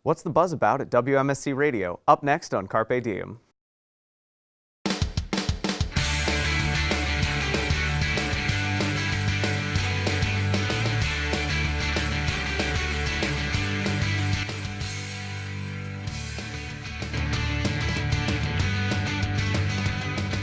What's the buzz about at WMSC Radio? Up next on Carpe Diem.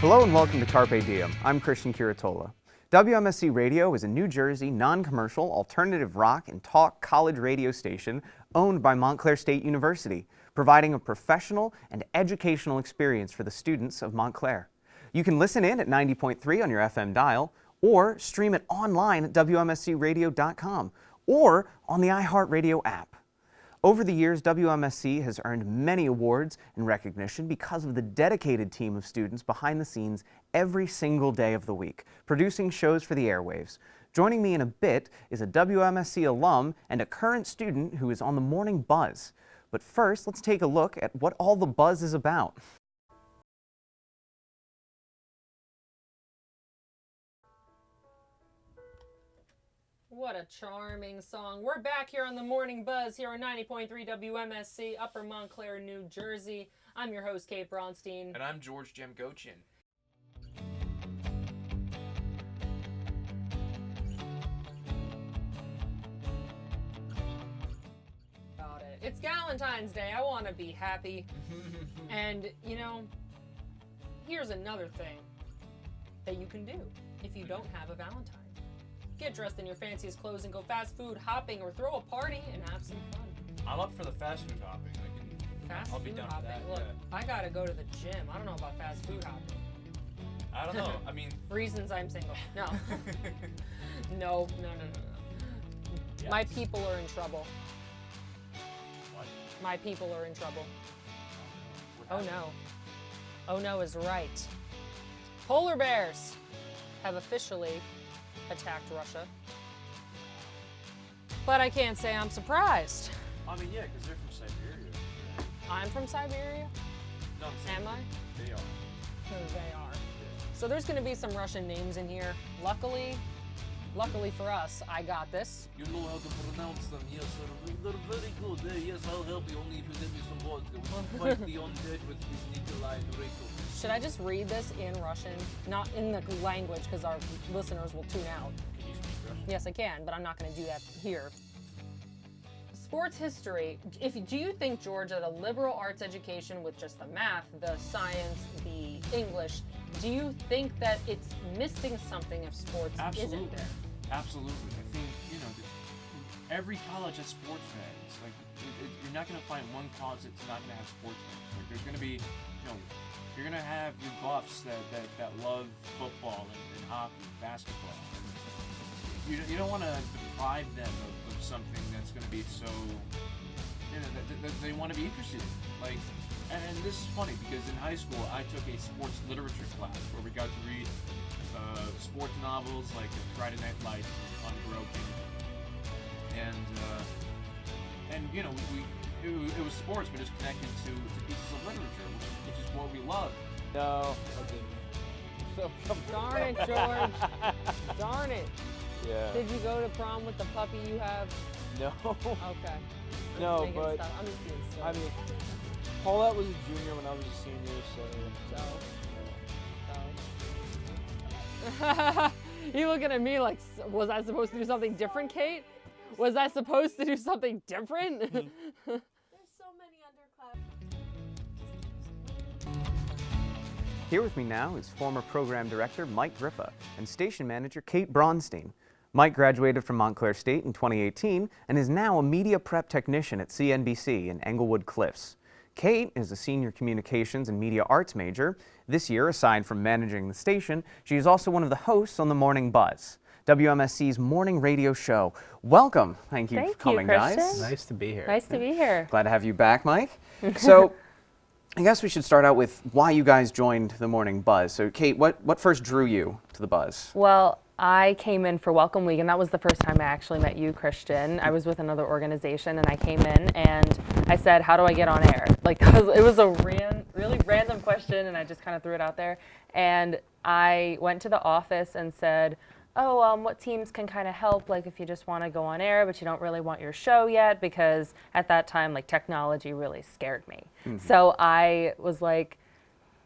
Hello and welcome to Carpe Diem. I'm Christian Curatola. WMSC Radio is a New Jersey non-commercial alternative rock and talk college radio station owned by Montclair State University, providing a professional and educational experience for the students of Montclair. You can listen in at 90.3 on your FM dial or stream it online at WMSCradio.com or on the iHeartRadio app. Over the years, WMSC has earned many awards and recognition because of the dedicated team of students behind the scenes every single day of the week, producing shows for the airwaves. Joining me in a bit is a WMSC alum and a current student who is on the Morning Buzz. But first, let's take a look at what all the buzz is about. What a charming song. We're back here on the Morning Buzz here on 90.3 WMSC, Upper Montclair, New Jersey. I'm your host, Kate Braunstein. And I'm George Jemgochin. Got it. It's Valentine's Day. I want to be happy. And, you know, here's another thing that you can do if you don't have a Valentine. Get dressed in your fanciest clothes and go fast food hopping or throw a party and have some fun. I'm up for the fast food hopping. I'll be down hopping. for that. Look, yeah. I gotta go to the gym. I don't know about fast food hopping. I don't know. I mean, Reasons I'm single. No. No. yes. My people are in trouble. What? My people are in trouble. What Oh happened? no. Oh no is right. Polar bears have officially attacked Russia. But I can't say I'm surprised. I mean, yeah, because they're from Siberia. I'm from Siberia? No, I'm saying Am I? They are. No, they are. So there's going to be some Russian names in here. Luckily for us, I got this. You know how to pronounce them, yes, sir. They're very good. Yes, I'll help you only if you give me some vodka. We can fight the undead with this Nikolai and Rico. Should I just read this in Russian? Not in the language, because our listeners will tune out. Can you speak Russian? Yes, I can, but I'm not going to do that here. Sports history. Do you think, George, that a liberal arts education with just the math, the science, the English, do you think that it's missing something if sports Absolutely. isn't there? Absolutely. I think, you know, every college has sports fans. Like, you're not going to find one college that's not going to have sports fans. Like, there's going to be, you know, you're going to have your buffs that love football and hockey and basketball. You don't want to deprive them of something that's going to be so, you know, that they want to be interested in. Like, and this is funny because in high school I took a sports literature class where we got to read sports novels like Friday Night Lights, Unbroken, and you know it was sports, but it's connected to pieces of literature, which is what we love. No. Okay. Darn it, George. Darn it. Yeah. Did you go to prom with the puppy you have? No. Okay. No, Making but stuff. I'm just being silly. I mean, Paulette was a junior when I was a senior, So. You looking at me like, was I supposed to do something different, Kate? Was I supposed to do something different? There's so many underclass. Here with me now is former program director Mike Grippa and station manager Kate Braunstein. Mike graduated from Montclair State in 2018 and is now a media prep technician at CNBC in Englewood Cliffs. Kate is a senior communications and media arts major. This year, aside from managing the station, she is also one of the hosts on the Morning Buzz, WMSC's morning radio show. Welcome. Thank you for coming, guys. Nice to be here. Nice to be here. Glad to have you back, Mike. So, I guess we should start out with why you guys joined the Morning Buzz. So, Kate, what first drew you to the Buzz? Well, I came in for Welcome Week, and that was the first time I actually met you, Christian. I was with another organization, and I came in, and I said, how do I get on air? Like, it was a really random question, and I just kind of threw it out there. And I went to the office and said, what teams can kind of help, like if you just want to go on air, but you don't really want your show yet, because at that time, like technology really scared me. So I was like,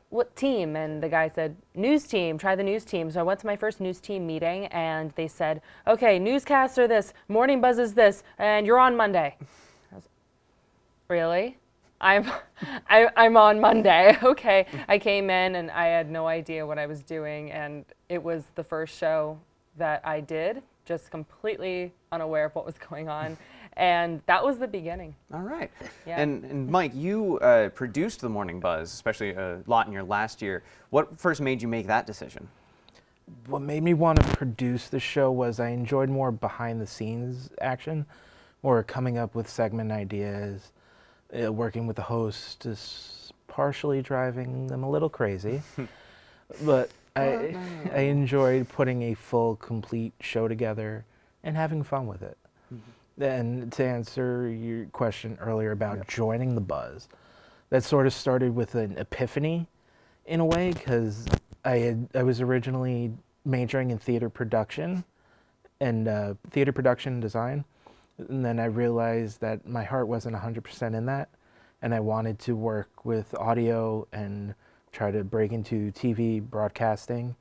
what team? And the guy said, news team, try the news team. So I went to my first news team meeting, and they said, okay, newscasts are this, morning buzz is this, and you're on Monday. I was, really? I'm on Monday. Okay. I came in and I had no idea what I was doing, and it was the first show that I did, just completely unaware of what was going on. And that was the beginning. All right. Yeah. And Mike, you produced the Morning Buzz, especially a lot in your last year. What first made you make that decision? What made me want to produce the show was I enjoyed more behind the scenes action, or coming up with segment ideas, working with the host is partially driving them a little crazy. But I enjoyed putting a full, complete show together and having fun with it. And to answer your question earlier about joining the Buzz, that sort of started with an epiphany in a way, because I was originally majoring in theater production and theater production design, and then I realized that my heart wasn't 100% in that, and I wanted to work with audio and try to break into TV broadcasting,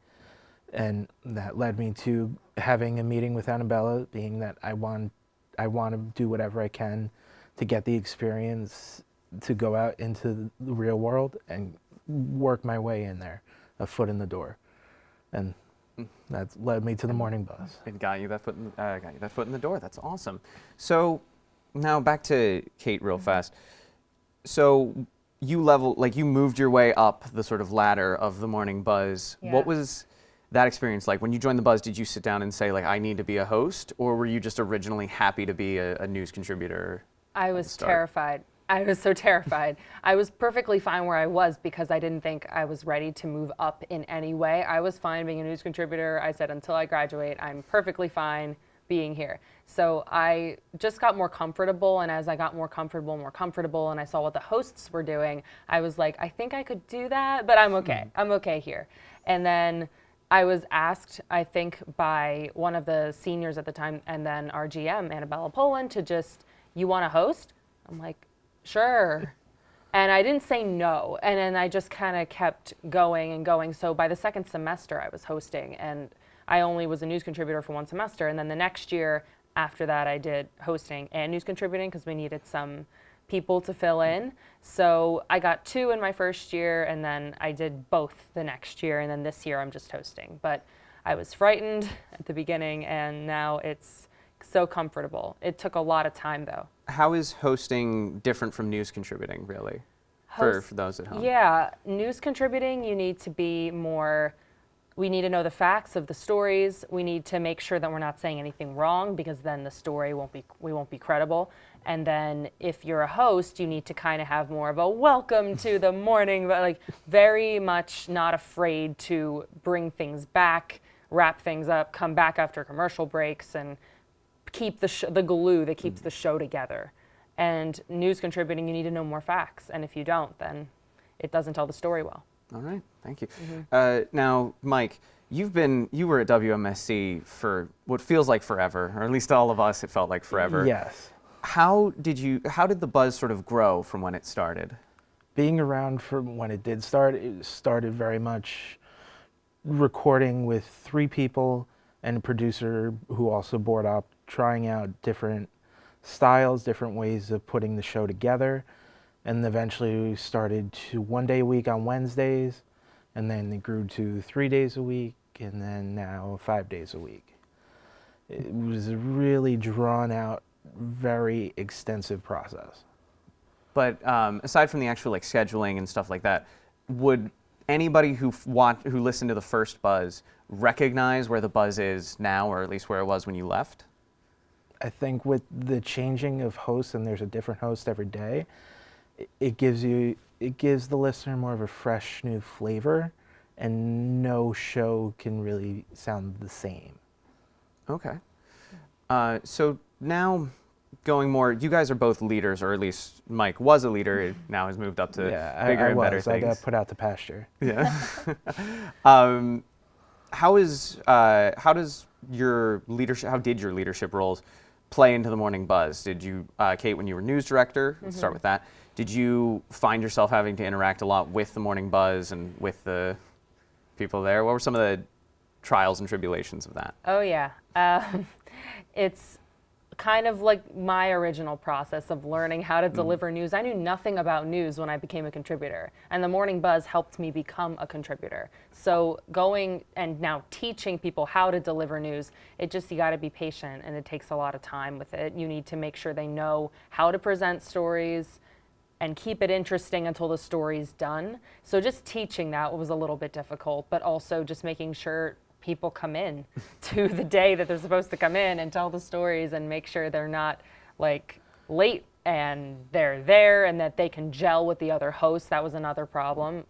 and that led me to having a meeting with Annabella, being that I want to do whatever I can to get the experience to go out into the real world and work my way in there, a foot in the door. And that led me to the Morning Buzz. It got you that foot in the door. That's awesome. So now back to Kate real fast. So you moved your way up the sort of ladder of the Morning Buzz. Yeah. What was that experience like? When you joined the Buzz, did you sit down and say, like, I need to be a host, or were you just originally happy to be a news contributor? I was terrified. I was so terrified. I was perfectly fine where I was because I didn't think I was ready to move up in any way. I was fine being a news contributor. I said, until I graduate, I'm perfectly fine being here. So I just got more comfortable, and as I got more comfortable, and I saw what the hosts were doing, I was like, I think I could do that, but I'm okay. I'm okay here. And then I was asked, I think, by one of the seniors at the time, and then our GM, Annabella Poland, to just, you want to host? I'm like, sure. And I didn't say no. And then I just kind of kept going and going. So by the second semester, I was hosting, and I only was a news contributor for one semester. And then the next year after that, I did hosting and news contributing because we needed some people to fill in. So I got 2 in my first year, and then I did both the next year, and then this year I'm just hosting. But I was frightened at the beginning, and now it's so comfortable. It took a lot of time, though. How is hosting different from news contributing, really, for those at home? Yeah, news contributing, you need to be more, we need to know the facts of the stories. We need to make sure that we're not saying anything wrong, because then the story we won't be credible. And then if you're a host, you need to kind of have more of a welcome to the morning, but like very much not afraid to bring things back, wrap things up, come back after commercial breaks, and keep the glue that keeps the show together. And news contributing, you need to know more facts. And if you don't, then it doesn't tell the story well. All right, thank you. Now, Mike, you were at WMSC for what feels like forever, or at least all of us, it felt like forever. Yes. How did the Buzz sort of grow from when it started? Being around from when it started very much recording with 3 people and a producer who also board up, trying out different styles, different ways of putting the show together. And eventually we started to 1 day a week on Wednesdays, and then it grew to 3 days a week, and then now 5 days a week. It was a really drawn out, very extensive process. But aside from the actual scheduling and stuff like that, would anybody who listened to the first Buzz recognize where the Buzz is now, or at least where it was when you left? I think with the changing of hosts, and there's a different host every day, it gives the listener more of a fresh new flavor, and no show can really sound the same. Okay. So now going more, you guys are both leaders, or at least Mike was a leader, now has moved up to bigger and better things. I got put out to pasture. Yeah. how does your leadership? How did your leadership roles play into the morning buzz? Did you, Kate, when you were news director? Let's start with that. Did you find yourself having to interact a lot with the morning buzz and with the people there? What were some of the trials and tribulations of that? Oh yeah, it's kind of like my original process of learning how to deliver news. I knew nothing about news when I became a contributor, and the Morning Buzz helped me become a contributor. So going and now teaching people how to deliver news, you got to be patient, and it takes a lot of time with it. You need to make sure they know how to present stories and keep it interesting until the story's done. So just teaching that was a little bit difficult, but also just making sure people come in to the day that they're supposed to come in and tell the stories and make sure they're not like late and they're there and that they can gel with the other hosts. That was another problem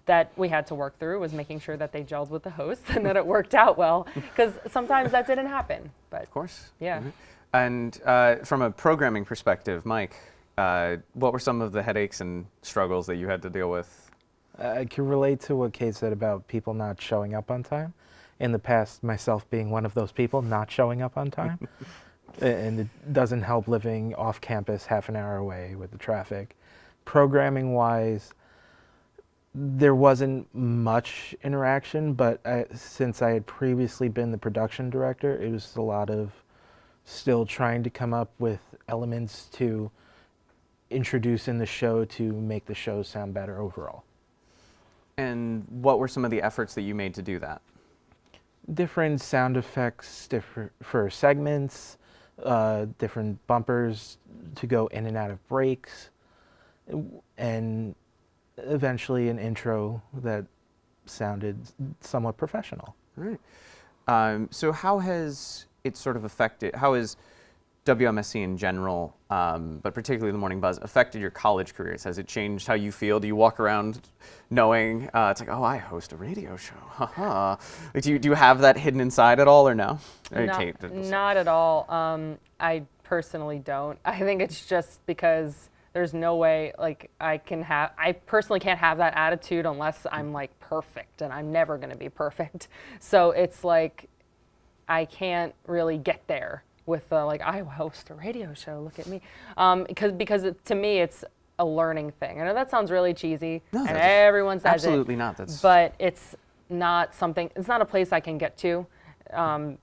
that we had to work through, was making sure that they gelled with the hosts and that it worked out well, because sometimes that didn't happen. But Of course. yeah. And from a programming perspective, Mike, what were some of the headaches and struggles that you had to deal with? I can relate to what Kate said about people not showing up on time. In the past, myself being one of those people not showing up on time. And it doesn't help living off campus half an hour away with the traffic. Programming wise, there wasn't much interaction, but since I had previously been the production director, it was a lot of still trying to come up with elements to introduce in the show to make the show sound better overall. And what were some of the efforts that you made to do that? Different sound effects for segments, different bumpers to go in and out of breaks, and eventually an intro that sounded somewhat professional. All right. So how has it sort of affected, how has WMSC in general, but particularly the Morning Buzz, affected your college careers? Has it changed how you feel? Do you walk around knowing, it's like, oh, I host a radio show, haha. Like, do you have that hidden inside at all, or no? Or Not at all. I personally don't. I think it's just because there's no way, like, I personally can't have that attitude unless I'm like perfect, and I'm never gonna be perfect. So it's like, I can't really get there with like, I host a radio show, look at me. Because to me, it's a learning thing. I know that sounds really cheesy, and everyone says absolutely not. But it's not something, it's not a place I can get to,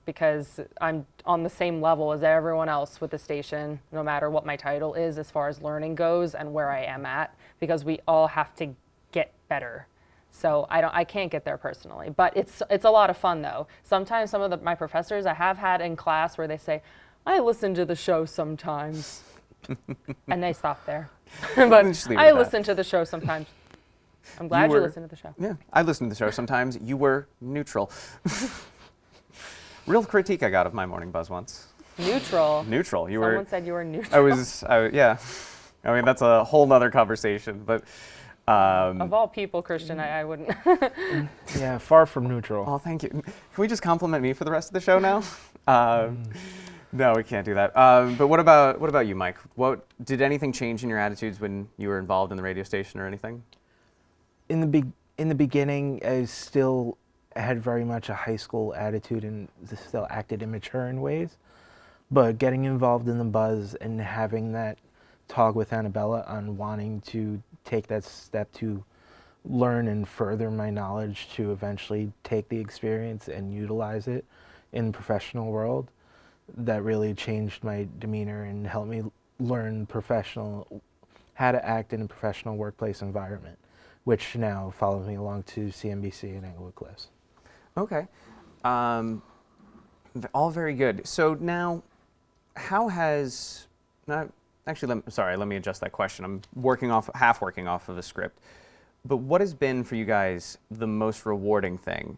because I'm on the same level as everyone else with the station, no matter what my title is as far as learning goes and where I am at, because we all have to get better. So I can't get there personally, but it's a lot of fun though. Sometimes some of my professors I have had in class where they say, I listen to the show sometimes, and they stop there. But I listen to the show sometimes. I'm glad you listen to the show. Yeah, I listen to the show sometimes. You were neutral. Real critique I got of my Morning Buzz once. Neutral? Neutral. Someone said you were neutral. Yeah. I mean, that's a whole nother conversation, but of all people, Christian, I wouldn't. Yeah, far from neutral. Oh, thank you. Can we just compliment me for the rest of the show now? No, we can't do that. But what about you, Mike? Did anything change in your attitudes when you were involved in the radio station or anything? In the beginning, I still had very much a high school attitude and still acted immature in ways. But getting involved in the Buzz and having that talk with Annabella on wanting to take that step to learn and further my knowledge to eventually take the experience and utilize it in the professional world, that really changed my demeanor and helped me learn how to act in a professional workplace environment, which now follows me along to CNBC and Englewood Cliffs. Okay. All very good. So now, how has, actually, let me adjust that question. I'm half working off of a script. But what has been for you guys the most rewarding thing?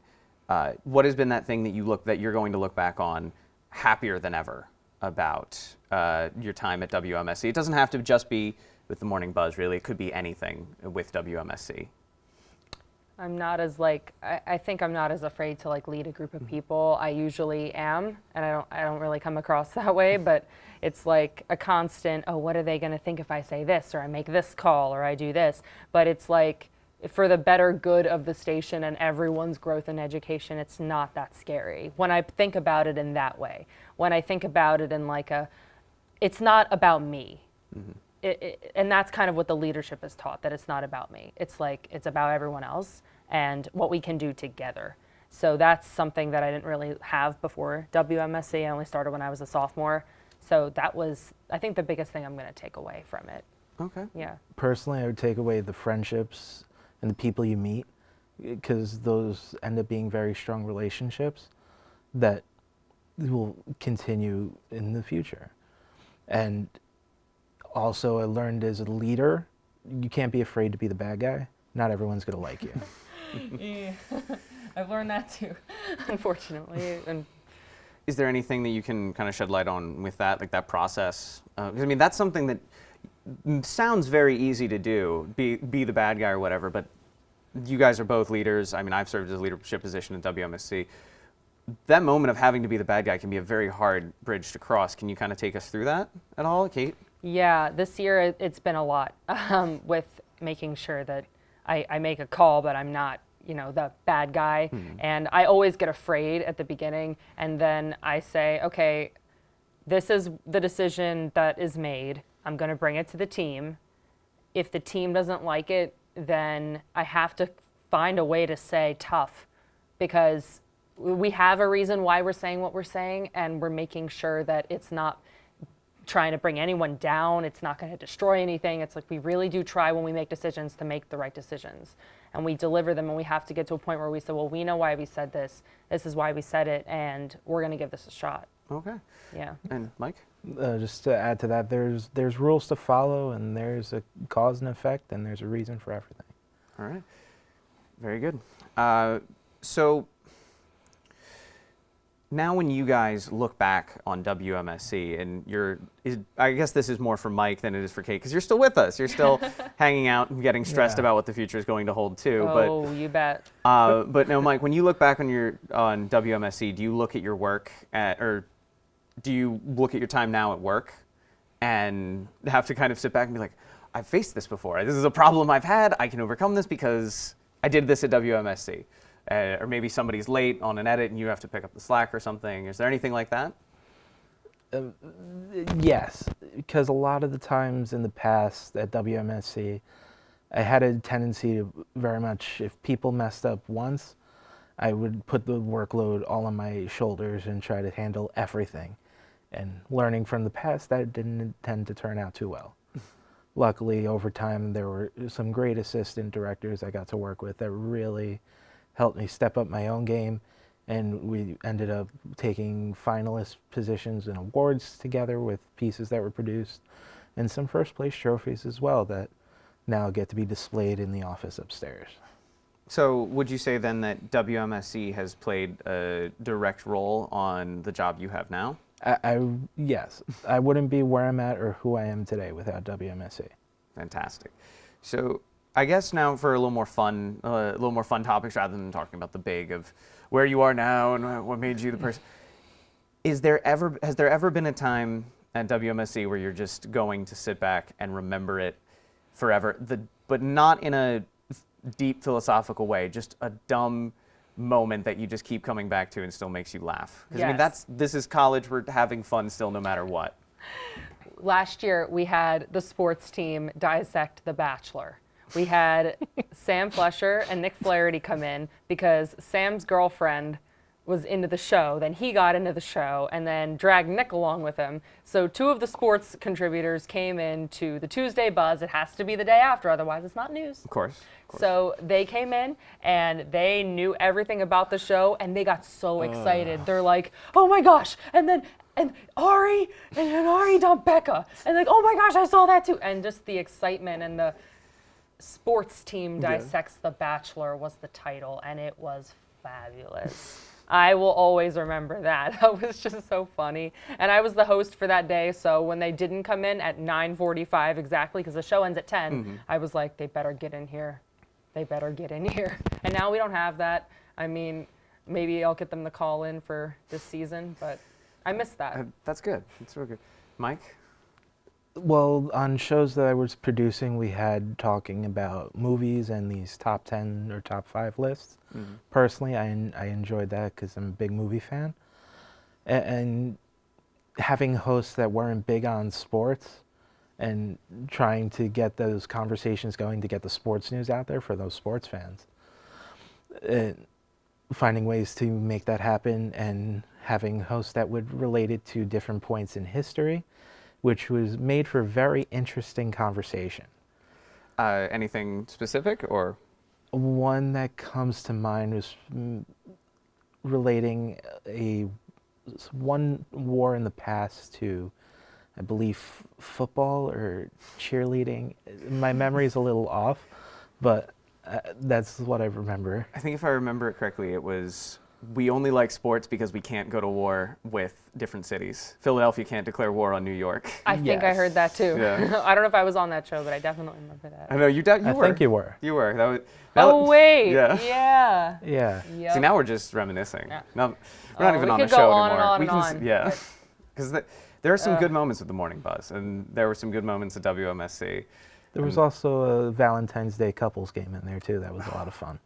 What has been that thing that you're going to look back on happier than ever about your time at WMSC? It doesn't have to just be with the Morning Buzz, really. It could be anything with WMSC. I'm not as I think I'm not as afraid to lead a group of people. I usually am, and I don't really come across that way, but it's like a constant, oh, what are they going to think if I say this, or I make this call, or I do this? But it's like for the better good of the station and everyone's growth and education, it's not that scary. When I think about it in that way, when I think about it in like it's not about me. And that's kind of what the leadership is taught, that it's not about me. It's like, it's about everyone else and what we can do together. So that's something that I didn't really have before WMSC. I only started when I was a sophomore. So that was, I think, the biggest thing I'm going to take away from it. Okay. Yeah. Personally, I would take away the friendships and the people you meet, because those end up being very strong relationships that will continue in the future. And also, I learned as a leader, you can't be afraid to be the bad guy. Not everyone's going to like you. Yeah. I've learned that too, unfortunately. And Is there anything that you can kind of shed light on with that, like that process? 'Cause I mean, that's something that sounds very easy to do, be the bad guy or whatever, but you guys are both leaders. I mean, I've served as a leadership position at WMSC. That moment of having to be the bad guy can be a very hard bridge to cross. Can you kind of take us through that at all, Kate? yeah, this year it's been a lot with making sure that I make a call, but I'm not, the bad guy. And I always get afraid at the beginning, and then I say, okay, this is the decision that is made. I'm going to bring it to the team. If the team doesn't like it, then I have to find a way to say tough, because we have a reason why we're saying what we're saying, and we're making sure that it's not trying to bring anyone down. It's not going to destroy anything. It's like we really do try when we make decisions to make the right decisions, and we deliver them, and we have to get to a point where we say, well, we know why we said this. This is why we said it, and we're going to give this a shot. Okay. Yeah. And Mike? Just to add to that, there's rules to follow, and there's a cause and effect, and there's a reason for everything. All right. Very good. So now when you guys look back on WMSC, and I guess this is more for Mike than it is for Kate, because you're still with us. You're still hanging out and getting stressed Yeah. about what the future is going to hold too. Oh, you bet. But no, Mike, when you look back on WMSC, do you look at your work or do you look at your time now at work and have to kind of sit back and be like, I've faced this before. This is a problem I've had. I can overcome this because I did this at WMSC. Or maybe somebody's late on an edit and you have to pick up the slack or something. Is there anything like that? Yes, because a lot of the times in the past at WMSC, I had a tendency to very much, if people messed up once, I would put the workload all on my shoulders and try to handle everything. And learning from the past, that didn't tend to turn out too well. Luckily, over time, there were some great assistant directors I got to work with that really helped me step up my own game, and we ended up taking finalist positions and awards together with pieces that were produced, and some first place trophies as well that now get to be displayed in the office upstairs. So would you say then that WMSC has played a direct role on the job you have now? Yes, I wouldn't be where I'm at or who I am today without WMSC. Fantastic. So I guess now for a little more fun topics rather than talking about the big of where you are now and what made you the person. Has there ever been a time at WMSC where you're just going to sit back and remember it forever, but not in a deep philosophical way, just a dumb moment that you just keep coming back to and still makes you laugh? Because I mean, Yes. this is college. We're having fun still, no matter what. Last year, we had the sports team dissect The Bachelor. We had Sam Flesher and Nick Flaherty come in because Sam's girlfriend was into the show. Then he got into the show and then dragged Nick along with him. So two of the sports contributors came into the Tuesday Buzz. It has to be the day after, otherwise it's not news. Of course. So they came in and they knew everything about the show and they got so excited. They're like, oh my gosh, and Ari, and then Ari dumped Becca. And like, oh my gosh, I saw that too. And just the excitement, and the sports team dissects The Bachelor was the title, and it was fabulous. I will always remember that. That was just so funny. And I was the host for that day, so when they didn't come in at 9:45 exactly, because the show ends at 10, I was like, they better get in here. They better get in here. And now we don't have that. I mean, maybe I'll get them to call in for this season, but I miss that. That's good. That's real good. Mike? Well, on shows that I was producing, we had talking about movies and these top 10 or top 5 lists. Personally, I enjoyed that because I'm a big movie fan. And having hosts that weren't big on sports and trying to get those conversations going to get the sports news out there for those sports fans. Finding ways to make that happen and having hosts that would relate it to different points in history, which was made for a very interesting conversation. Anything specific or? One that comes to mind was relating one war in the past to, I believe, football or cheerleading. My memory is a little off, but that's what I remember. I think if I remember it correctly, it was we only like sports because we can't go to war with different cities. Philadelphia can't declare war on New York. I think I heard that too. Yeah. I don't know if I was on that show, but I definitely remember that. I know you were. I think you were. You were. Oh wait. Yeah. Yeah. Yeah. Yep. See, now we're just reminiscing. Yeah. No, we're not even we on the could go show on anymore. and We on can, and on, yeah, but- because there are some good moments with the Morning Buzz, and there were some good moments at WMSC. There was also a Valentine's Day couples game in there too. That was a lot of fun.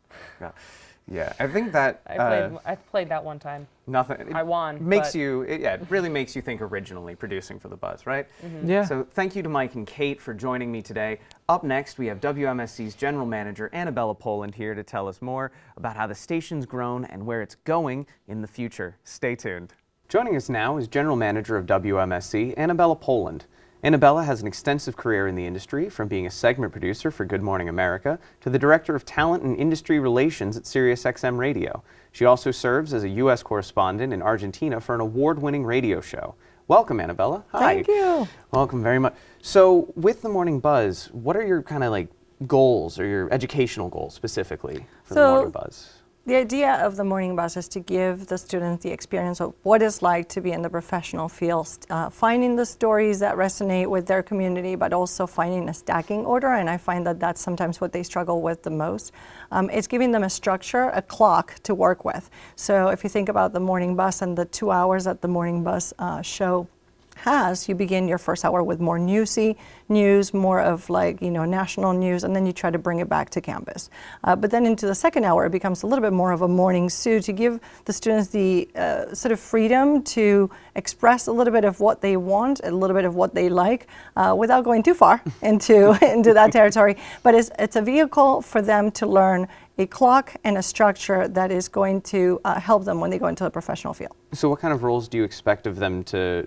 Yeah, I think that I played that one time. nothing. I won, Makes but- you. It really makes you think originally producing for the Buzz, right? Yeah. So thank you to Mike and Kate for joining me today. Up next, we have WMSC's General Manager, Annabella Poland, here to tell us more about how the station's grown and where it's going in the future. Stay tuned. Joining us now is General Manager of WMSC, Annabella Poland. Annabella has an extensive career in the industry, from being a segment producer for Good Morning America to the Director of Talent and Industry Relations at SiriusXM Radio. She also serves as a U.S. correspondent in Argentina for an award-winning radio show. Welcome, Annabella. Hi. Thank you. Welcome very much. So, with the Morning Buzz, what are your kind of like goals or your educational goals specifically for the Morning Buzz? The idea of the Morning Buzz is to give the students the experience of what it's like to be in the professional field, finding the stories that resonate with their community, but also finding a stacking order, and I find that that's sometimes what they struggle with the most. It's giving them a structure, a clock to work with. So if you think about the Morning Buzz and the 2 hours that the Morning Buzz show has, you begin your first hour with more newsy news, more of like, national news, and then you try to bring it back to campus. But then into the second hour, it becomes a little bit more of a morning stew to give the students the sort of freedom to express a little bit of what they want, a little bit of what they like, without going too far into that territory. But it's a vehicle for them to learn a clock and a structure that is going to help them when they go into the professional field. So what kind of roles do you expect of them to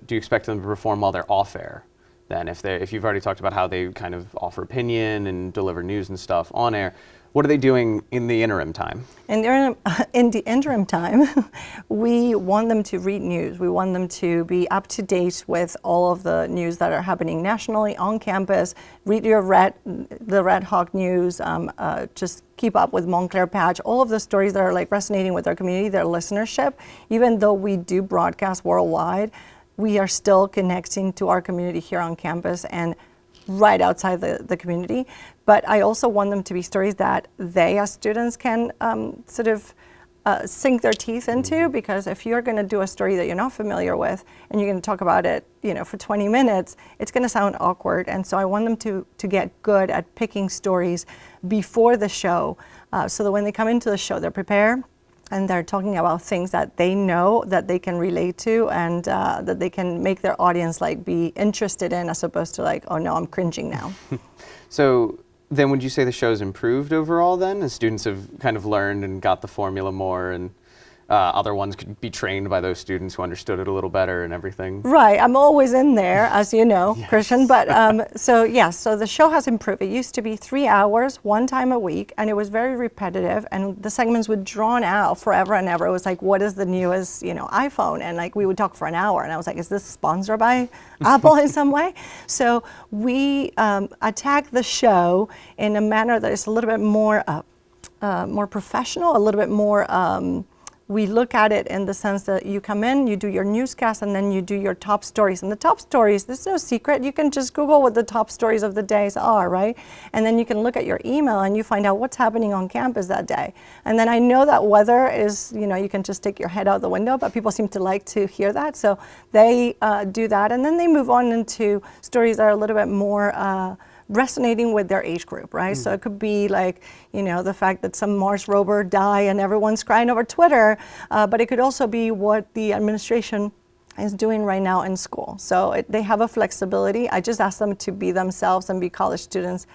perform while they're off air? Then if you've already talked about how they kind of offer opinion and deliver news and stuff on air, what are they doing in the interim time? In the interim time, we want them to read news. We want them to be up to date with all of the news that are happening nationally on campus. Read the Red Hawk news. Just keep up with Montclair Patch. All of the stories that are like resonating with our community, their listenership. Even though we do broadcast worldwide, we are still connecting to our community here on campus and right outside the community. But I also want them to be stories that they as students can sink their teeth into, because if you're going to do a story that you're not familiar with and you're going to talk about it for 20 minutes, it's going to sound awkward. And so I want them to get good at picking stories before the show, so that when they come into the show, they're prepared and they're talking about things that they know, that they can relate to, and that they can make their audience like be interested in, as opposed to like, oh no, I'm cringing now. So then would you say the show's improved overall then, as students have kind of learned and got the formula more, and other ones could be trained by those students who understood it a little better and everything? Right, I'm always in there, as you know, yes. Christian, but so the show has improved. It used to be 3 hours, one time a week, and it was very repetitive, and the segments would drawn out forever and ever. It was like, what is the newest, iPhone? And like, we would talk for an hour, and I was like, is this sponsored by Apple in some way? So we attack the show in a manner that is a little bit more professional, a little bit more we look at it in the sense that you come in, you do your newscast, and then you do your top stories. And the top stories, there's no secret. You can just Google what the top stories of the days are, right? And then you can look at your email and you find out what's happening on campus that day. And then I know that weather is, you can just stick your head out the window, but people seem to like to hear that. So they do that. And then they move on into stories that are a little bit more resonating with their age group, right? So it could be like, the fact that some Mars rover died and everyone's crying over Twitter, but it could also be what the administration is doing right now in school. So they have a flexibility. I just ask them to be themselves and be college students,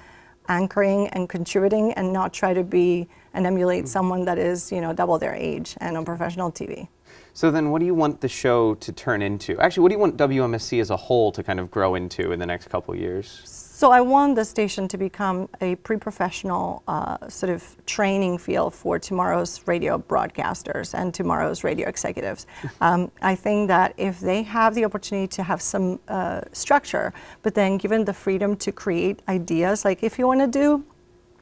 anchoring and contributing, and not try to be and emulate someone that is, double their age and on professional TV. So then what do you want the show to turn into? Actually, what do you want WMSC as a whole to kind of grow into in the next couple of years? So I want the station to become a pre-professional sort of training field for tomorrow's radio broadcasters and tomorrow's radio executives. I think that if they have the opportunity to have some structure, but then given the freedom to create ideas, like if you want to do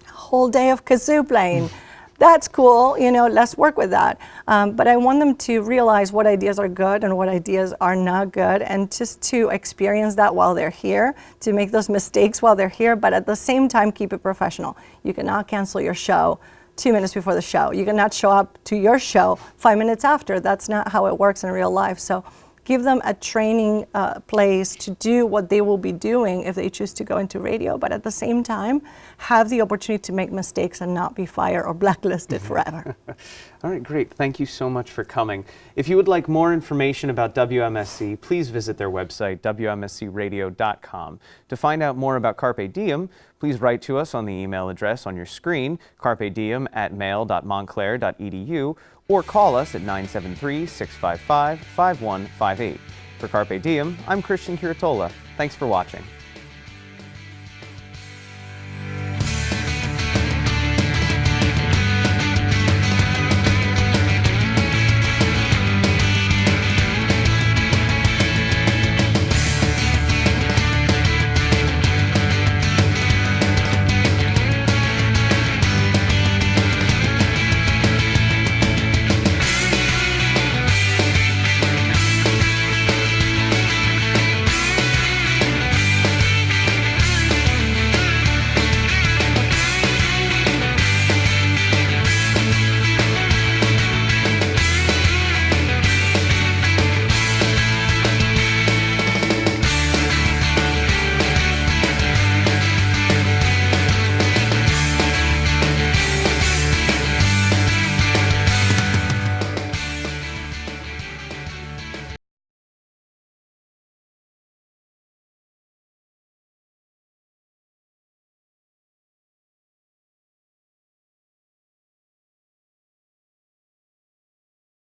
a whole day of kazoo playing, that's cool, let's work with that. But I want them to realize what ideas are good and what ideas are not good, and just to experience that while they're here, to make those mistakes while they're here, but at the same time keep it professional. You cannot cancel your show 2 minutes before the show. You cannot show up to your show 5 minutes after. That's not how it works in real life. So give them a training place to do what they will be doing if they choose to go into radio, but at the same time, have the opportunity to make mistakes and not be fired or blacklisted forever. All right, great. Thank you so much for coming. If you would like more information about WMSC, please visit their website, WMSCradio.com. To find out more about Carpe Diem, please write to us on the email address on your screen, carpediem@mail.montclair.edu, or call us at 973-655-5158. For Carpe Diem, I'm Christian Curatola. Thanks for watching.